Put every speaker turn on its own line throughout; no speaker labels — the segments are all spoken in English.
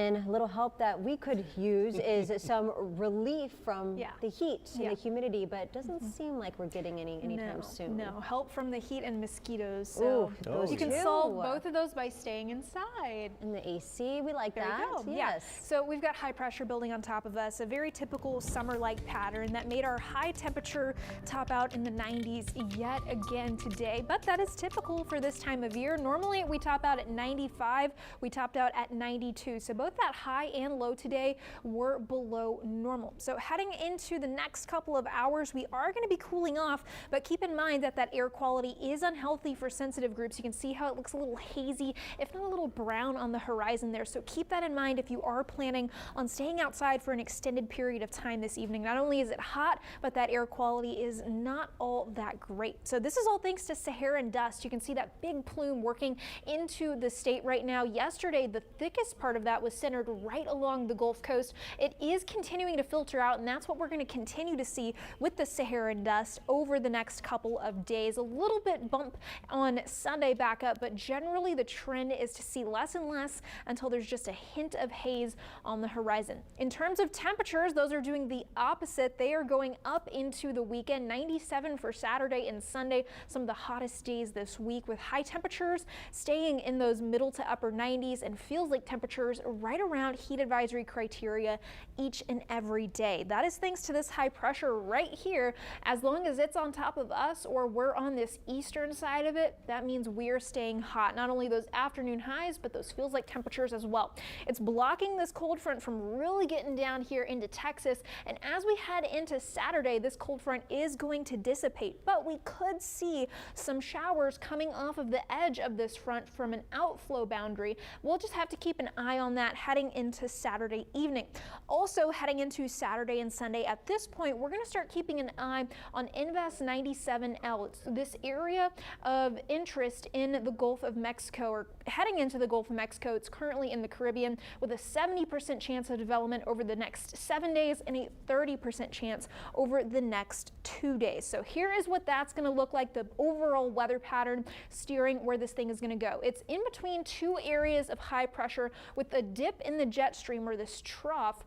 And a little help that we could use is some relief from the heat and the humidity, but it doesn't seem like we're getting any anytime soon.
No, help from the heat and mosquitoes. So you can solve both of those by staying inside.
And the AC, we like that.
Yes. Yeah. So we've got high pressure building on top of us, a very typical summer-like pattern that made our high temperature top out in the 90s yet again today. But that is typical for this time of year. Normally we top out at 95. We topped out at 92. So both that high and low today were below normal. So heading into the next couple of hours, we are going to be cooling off, but keep in mind that air quality is unhealthy for sensitive groups. You can see how it looks a little hazy, if not a little brown on the horizon there. So keep that in mind if you are planning on staying outside for an extended period of time this evening. Not only is it hot, but that air quality is not all that great. So this is all thanks to Saharan dust. You can see that big plume working into the state right now. Yesterday, the thickest part of that was centered right along the Gulf Coast. It is continuing to filter out, and that's what we're going to continue to see with the Saharan dust over the next couple of days. A little bit bump on Sunday back up, but generally the trend is to see less and less until there's just a hint of haze on the horizon. In terms of temperatures, those are doing the opposite. They are going up into the weekend. 97 for Saturday and Sunday, some of the hottest days this week, with high temperatures staying in those middle to upper 90s, and feels like temperatures right around heat advisory criteria each and every day. That is thanks to this high pressure right here. As long as it's on top of us or we're on this eastern side of it, that means we're staying hot. Not only those afternoon highs, but those feels like temperatures as well. It's blocking this cold front from really getting down here into Texas. And as we head into Saturday, this cold front is going to dissipate, but we could see some showers coming off of the edge of this front from an outflow boundary. We'll just have to keep an eye on that heading into Saturday evening. Also heading into Saturday and Sunday, at this point, we're going to start keeping an eye on Invest 97L. It's this area of interest in the Gulf of Mexico, or heading into the Gulf of Mexico. It's currently in the Caribbean with a 70% chance of development over the next 7 days and a 30% chance over the next 2 days. So here is what that's going to look like, the overall weather pattern steering where this thing is going to go. It's in between two areas of high pressure with a dip in the jet stream, or this trough,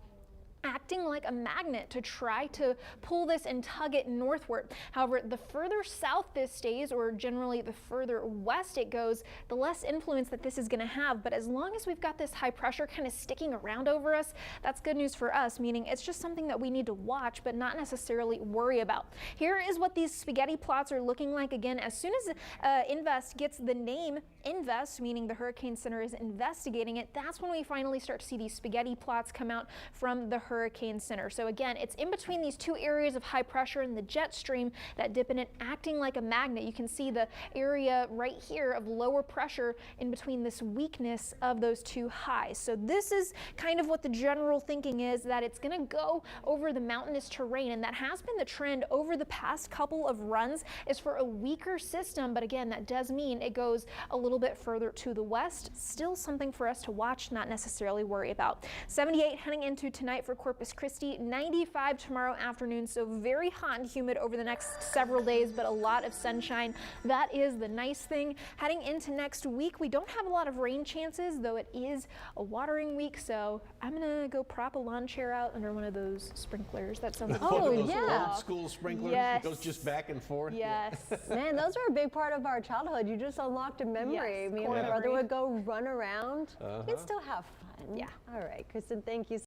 acting like a magnet to try to pull this and tug it northward. However, the further south this stays, or generally the further west it goes, the less influence that this is going to have. But as long as we've got this high pressure kind of sticking around over us, that's good news for us, meaning it's just something that we need to watch but not necessarily worry about. Here is what these spaghetti plots are looking like. Again, as soon as Invest gets the name Invest, meaning the Hurricane Center is investigating it, that's when we finally start to see these spaghetti plots come out from the Hurricane Center. So again, it's in between these two areas of high pressure and the jet stream that dip in it, acting like a magnet. You can see the area right here of lower pressure in between this weakness of those two highs. So this is kind of what the general thinking is, that it's going to go over the mountainous terrain, and that has been the trend over the past couple of runs, is for a weaker system. But again, that does mean it goes a little bit further to the west. Still something for us to watch, not necessarily worry about. 78 heading into tonight for Corpus Christi, 95 tomorrow afternoon. So very hot and humid over the next several days, but a lot of sunshine. That is the nice thing. Heading into next week, we don't have a lot of rain chances, though it is a watering week. So I'm gonna go prop a lawn chair out under one of those sprinklers. That sounds like
old school sprinklers.
Yes.
It goes just back and forth.
Yes.
Man, those are a big part of our childhood. You just unlocked a memory.
Yes.
Me and my brother would go run around. We'd still have fun.
Yeah.
All right, Kristen, thank you.